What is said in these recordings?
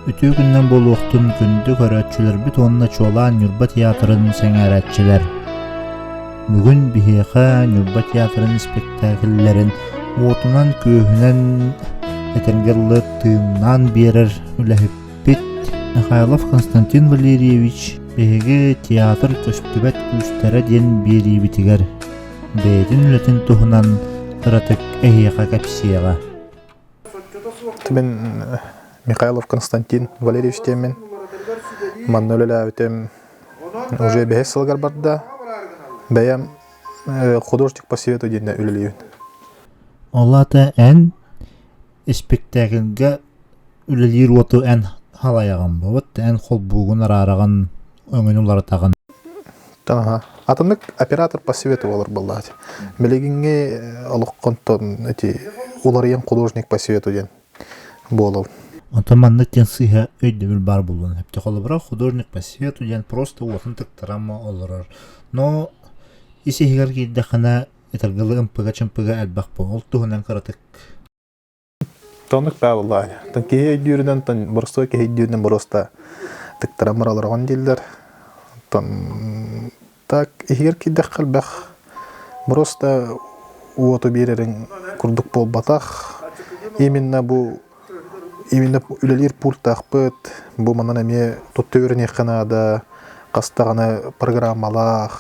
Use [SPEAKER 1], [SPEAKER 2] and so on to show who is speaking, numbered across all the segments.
[SPEAKER 1] Ütü gündən boluqtun gündü körötçüler bir tonla çoğulan Nurba Tiyatrı'nın sengəretçiler. Bugün bihiqa Nurba Tiyatrı'nın spektakillerin otunan köhünen etergelli tığımdan birer ülehipit Mikhailov Konstantin Valerievich bihigi tiyatr köstübet güçtere den biri bitiger. Beydin ületin tuhunan kıratık ehiqa kapsiyaga.
[SPEAKER 2] Ben Mikhailov Konstantin Valerievich temin. Manolala ötem уже 5 yıllar barda. Bəyəm художник по свету deyəndə üləliyim.
[SPEAKER 1] Олата en spektakilga üleliyir otu en halayağın bu. En kol buğun ararağın öngün uları tağın.
[SPEAKER 2] Tamam. Atınlık operator по свету olur bulladı. Bilginge alıqqantan ularıyan художник по свету deyən bolul.
[SPEAKER 1] Otomanlık den sıha öydümül bar bulun. Hepte kolu bırak художник по свету deyən prosta otun tıktırama olur. No isi higar ki dağına etergılı ımpıga çımpıga elbaq bu. Oltuğunan kıratık.
[SPEAKER 2] Tanık bə vallahi. Tan ki düyüründən tan bursta ki düyüründən bursta tıktırama alarğan deyirlər. Tan tak higar ki dağıl bax bursta otu birerin kurduk bol bataq. Именно ülelер пульттақпыт, bu манан эме тоттөрүн эканада кастаганы программалар,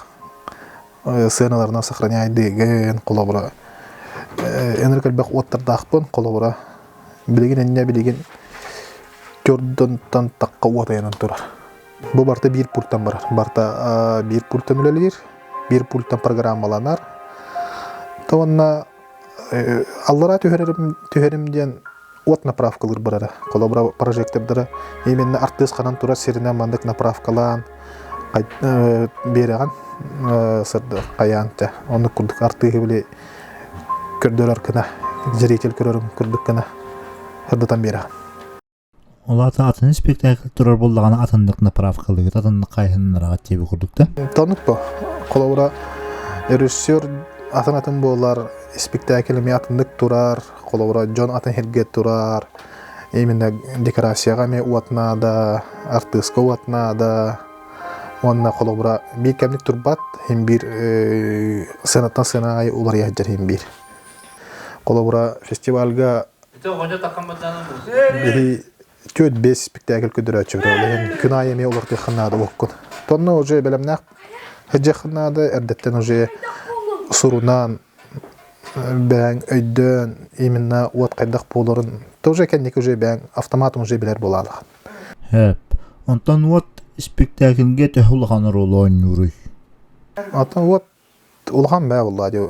[SPEAKER 2] сценаларына сохраняйдыгын колобура. Энеркелбек оттардақпын колобура. Билген көрдөнтан такка отаянан турар. Бу барта бир пульттан бар. Барта бир пульттан ülelер, бир пульттан программаланар. Таванна аллара төһөрүмден от направкалар барара. Колобра прожектордары именно артист канан тура серине мандык направкалан береген сырды каянта. Оны курдук артыгы биле көрдөлөр кына, зритель көрөрүм курдук кына. Хырдытан береген.
[SPEAKER 1] Олата атын спектакль турар болдаганы атындык направкалыгы, атындык кайхыннарга теби курдукта.
[SPEAKER 2] Танып бу. Колобра режиссер атын болар, спектакльме атындык турар, колобра Джон атын херге турар. Именно декорацияга ме уатнада, артистка уатнада. Онна колобра бир кемлик турбат, hem bir сценаттан сценага улар яжар hem bir. Колобра фестивалга бери 4-5 спектакль көдөрөчү болот. Күн айы ме улар тыхнада оккун. Тонно уже белемнак хажахнада эрдеттен уже сурунан бәң өйдөн именно уат кайдак болорун тоже кенник уже бәң автоматом уже билер болалык.
[SPEAKER 1] Хеп. Онтан вот спектакльге төхүлган роль ойнурый.
[SPEAKER 2] Ата вот улган бә валлади.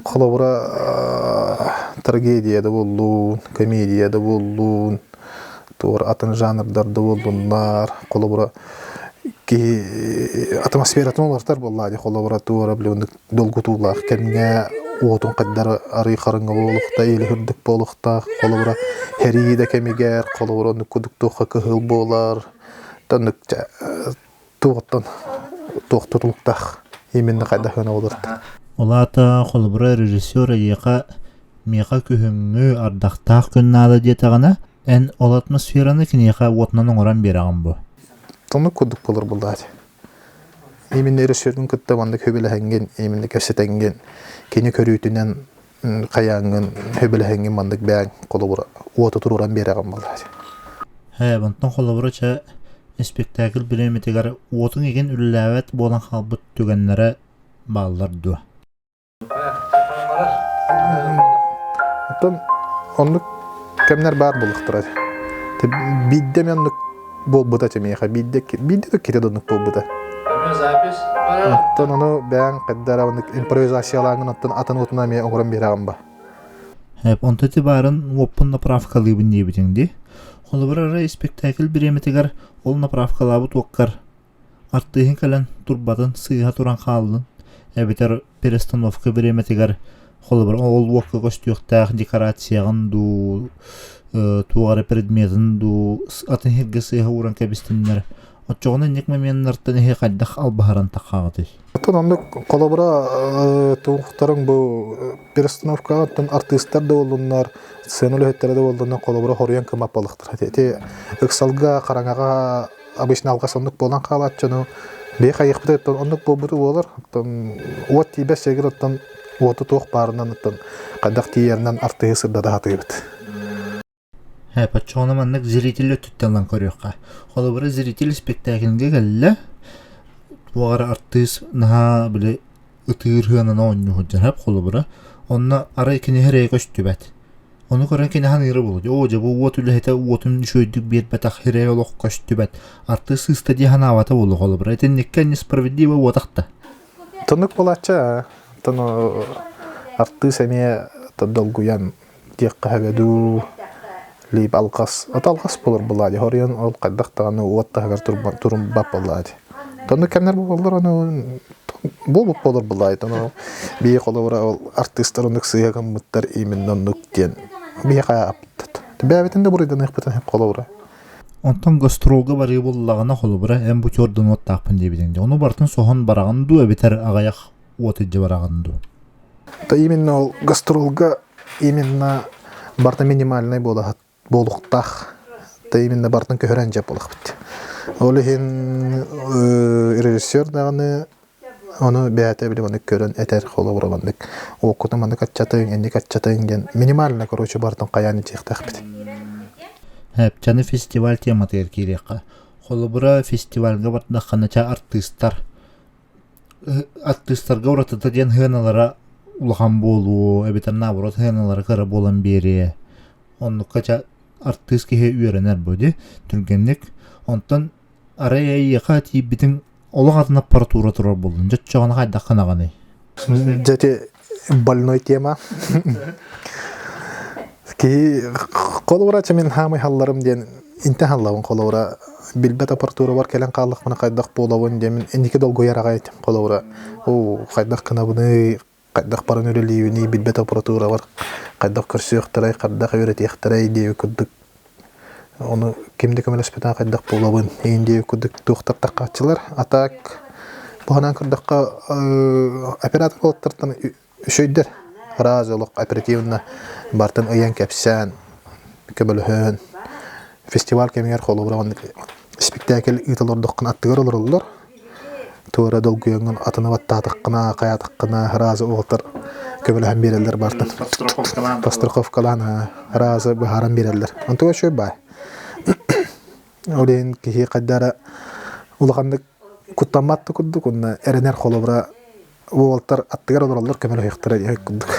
[SPEAKER 2] Колобура трагедия да болду, комедия да болду. Тор атын жанрдарда болдундар. Колобура ки атмосфератын олартар боллади. Колобура тура билендик долгутулар кемге отун каддар ары карыңга болукта или хүрдүк болукта. Колобура хериде кемигер, колобура нукудук тохка кыгыл болар. Танык тоғыттан тоқтырылықтақ именно қайда хана олырды.
[SPEAKER 1] Олата қолыбыра режиссера еқа меқа көһүңү ардақтақ күннады детағана ән ол атмосфераны кінеқа отынан оңыран бераған бұ.
[SPEAKER 2] Тоны көдік болыр бұлдады. Именно режиссердің күтті банда көбеләхенген, именно көсетенген, кені көрүйтінен қаяңын көбеләхенген бандық бәң қолыбыра оты тұруран бераған бұлдады.
[SPEAKER 1] Бантан қолыбыра ча spektakl bilemetegar otun egen üllävet bolan halbut tügenlere bağlar du.
[SPEAKER 2] Onluk kemler bar buluqtırad. Bidde menlik bol buda temeha bidde de kire donuk bol buda. Onu ben qaddara onluk improvizasiyalarının atan otuna me oğran beragam ba.
[SPEAKER 1] Hep onta itibarın wopun направкалы binde bitindi. Kolubara spektakl bilemetegar ol направкалабы тоққар. Артыгын калан турбатын сыйга туран калдын. Эбетер перестановка биреметигер холбар ол вокка костюктак декорациягын ду тугары предметин ду атын хирге сыйга уран кебистиннер. Отчогона нек моментнартан хе кайдах албахаран такагыты.
[SPEAKER 2] Атын онлuk kolabora tuğuktarın bu перестановка атын артисттар да болдунар, сцена löhettери да болдунар, kolabora horyan kımap balıktır. Te ыксалга караңага обычно алга сонлuk болан калат жана бе кайыкпыт аттан онлuk болбуту болар. Аттан вот тибе сегир аттан оту тук барынан аттан кадак тиернен артисттар да хатыбыт.
[SPEAKER 1] Паччоны маннык зритель өттүттен көрөкка. Холобура зритель спектакльге келле. Бугара артист наха биле ытырхынан онну ходжап холобура. Онна ара икини херей көстүбөт. Onu көрөн кини ханыры болду. Ожа бу отуле хете отун шөйдүк бир батак херей олок көстүбөт. Артист стадия ханавата болду холобура. Этен никке несправедливо отакта.
[SPEAKER 2] Тонук болача, тону артист эме тодолгуян теккагаду лип алгас. Аталгас болор булади. Хорьян ол каддактаганы уаттагар турум бап булади. Тону кемнер болор аны болор булади. Тону бие колобура ол артисттар ондук сыяган мыттар именно нуктен. Бие кая аптат. Бәбетинде бурыдан ыкпытан хеп колобура.
[SPEAKER 1] Онтан гастролга бары боллагана холобура эм бу чордун оттакпын дебиденде. Ону бартын сохон бараган ду бетер агаяк отыжы бараган ду.
[SPEAKER 2] Та именно ол гастролга именно барта минимальный болуктах. Та именно бартын көһөрөн жап болуп. Ол хин режиссер даганы onu бәте биле моны көрөн этер холобура бандык. Окута маны катчатын, энди катчатын ген минимально короче бартын каяны чехтак бит.
[SPEAKER 1] Чаны фестиваль тематы еркирекка. Холобура фестивальга бардакканача артисттарга уратыта ден хыналара улахан болуу, эбитер наоборот хыналара кыра болан бери. Оннуккача артист кихе үйренер боди, түргенлик. Онтан арая яка тибитин олық атына аппаратура турар болдун. Жотчоғаны қайдақ қанағаны.
[SPEAKER 2] Жете больной тема. Ки колура чамен хамай халларым ден инте халлавын колура билбет аппаратура бар келен қаллық мына қайдақ болауын демен эндеке долго яраға айтым колура. О қайдақ қанабыны қайдақ барын өрелейуіне билбет аппаратура бар. Қайдақ көрсөқтірай, қайдақ өретектірай деу күддік. Onu kimde kömelespeten kaydak bolabın. Eğinde kuduk doktor takatçılar. Atak bu hanan kırdakka operatör olatlardan şöyder. Razı oluq operativna bartan ayan kapsan kömelhön. Festival kemer kolobra spektakl ıtalordakkan attıgar olurlar. Tora dolguyanın atına vattatıqqına, qayatıqqına razı olatlar kömelhön bererler bartan. Pastrakovkalan razı baharan bererler. Ontuğa şöy bay. Олен кихи каддара улганды куттаматты кудду кунна эренер холобра уолтар аттыгар олорлор көмөлө хыктыра як куддук.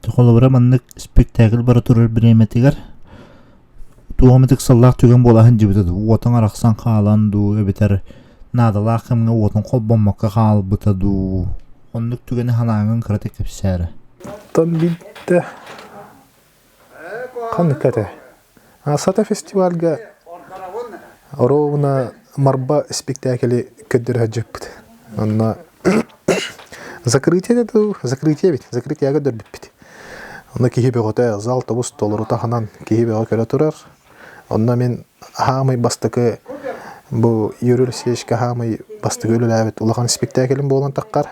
[SPEAKER 1] Холобра маннык спектакль бара турар биреметигер. Туомитик саллах түген болаһын жибитеді. Уотың арақсан қаланду, өбетер надалақ кемге уотың қол боммаққа қал бұтаду. Онлық түгені ханаңын кіратек кепсәрі.
[SPEAKER 2] Тон битті қаныққаты. Сата фестивальга ровно марба спектакли көддөрө жөппүт. Онна закрытие бит, закрытияга дөбүт. Онна кихибе гота зал тобус толору таханан кихибе көрө турар. Онна мен хамай бастыкы бу юрүл сешке хамай бастык өлүлөбүт улаган спектаклим болгон таккар.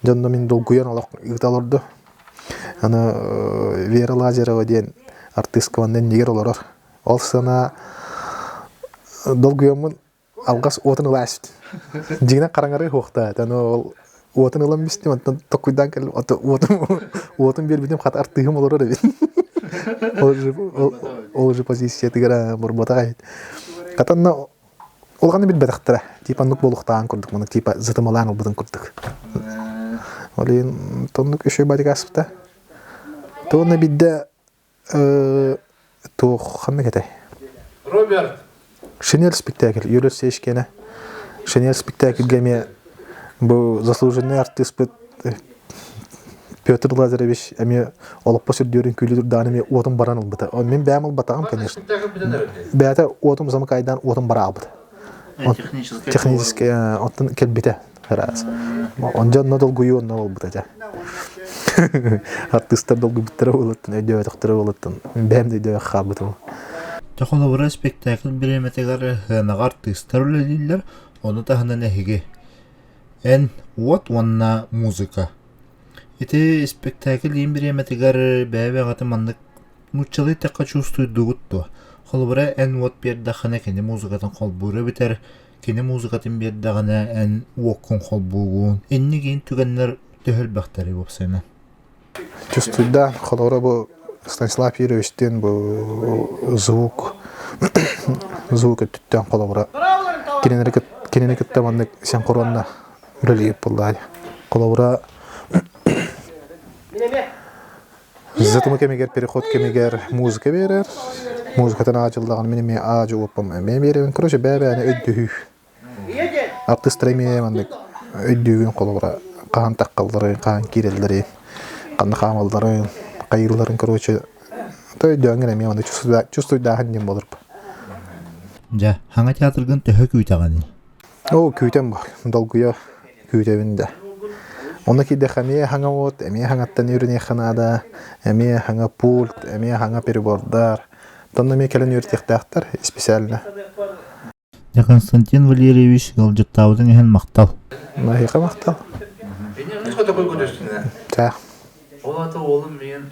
[SPEAKER 2] Жонда мен долгуян алак ыкталырды. Аны Вера Лазарова деген артистка ванден негер олорор. Ол сана долгуямын алгас отын ыласыт. Жигина караңары хокта. Таны ол отын ылам бистим, антан токуйдан кел отын бербидим хат артыгым олорор бит. Ол же позиция тигара бурбата. Катанна олганы бит бадактыра. Типа нук болуктан курдук, мына типа затымалан олбудун курдук. Олин тоннук өшөй бадыгаспыта. Тонна бидде то ханна кетай.
[SPEAKER 3] Роберт.
[SPEAKER 2] Шинель спектакль, Юрий Сечкина. Шинель спектакль геме бу заслуженный артист Петр Лазаревич, ами олоп посүрдөрүн күлүдүр даныме отун баран албыта. Мен бәмил батагам, конечно. Бәта отун замкайдан отун бара албыта. Технически отун келбите. Раз. Онжан надал гуйон албыта. Артисттар долго биттер болоттун, өйдө тактыр болоттун. Бәм дейдө хабытым.
[SPEAKER 1] Тохолобура спектакль биреметегер ханага артисттар өлелилер, оны таханан эхиге. эн вот онна музыка. Ити спектакль им биреметигер бәбәгаты маннык нуччалы тәкка чувствуйдугутто. Холбура эн вот бердахана кене музыкатын холбура битер, кене музыкатын бердагана эн уоккун холбугун. Энни кейін түгеннер төһөлбәктәре бопсана.
[SPEAKER 2] Чувствуйда, холора бу Станислав Юрьевичтен бу звук түттен холора. Киненекет таманнык сен коронна үрелип булды. Холора Зэтому кемегер переход кемегер музыка берер. Музыкатан ачылдаган менин ажы оппам. Мен берем, короче, бәбәне өйдү. Артист ремемандык өйдүгүн колора. Кан таккалдары, кан кирелдери, кан хамалдары, кайырларын, короче, өйдүгүн ремемандык чувствуйда хандем болуп.
[SPEAKER 1] Жа, хаңа театргын төһө күйтаганы.
[SPEAKER 2] О, күйтем бар. Долгуя күйтебинде. Онда киде хаме ханга вот, эме хангаттан үрүне ханада, эме ханга пульт, эме ханга перебордар. Тонна ме келен үртектактар специально.
[SPEAKER 1] Я Константин Валерьевич галжыттаудың эхен мактал.
[SPEAKER 2] Нахиқа мактал.
[SPEAKER 3] Не что такое гудешься?
[SPEAKER 2] Та.
[SPEAKER 3] Ол аты олым мен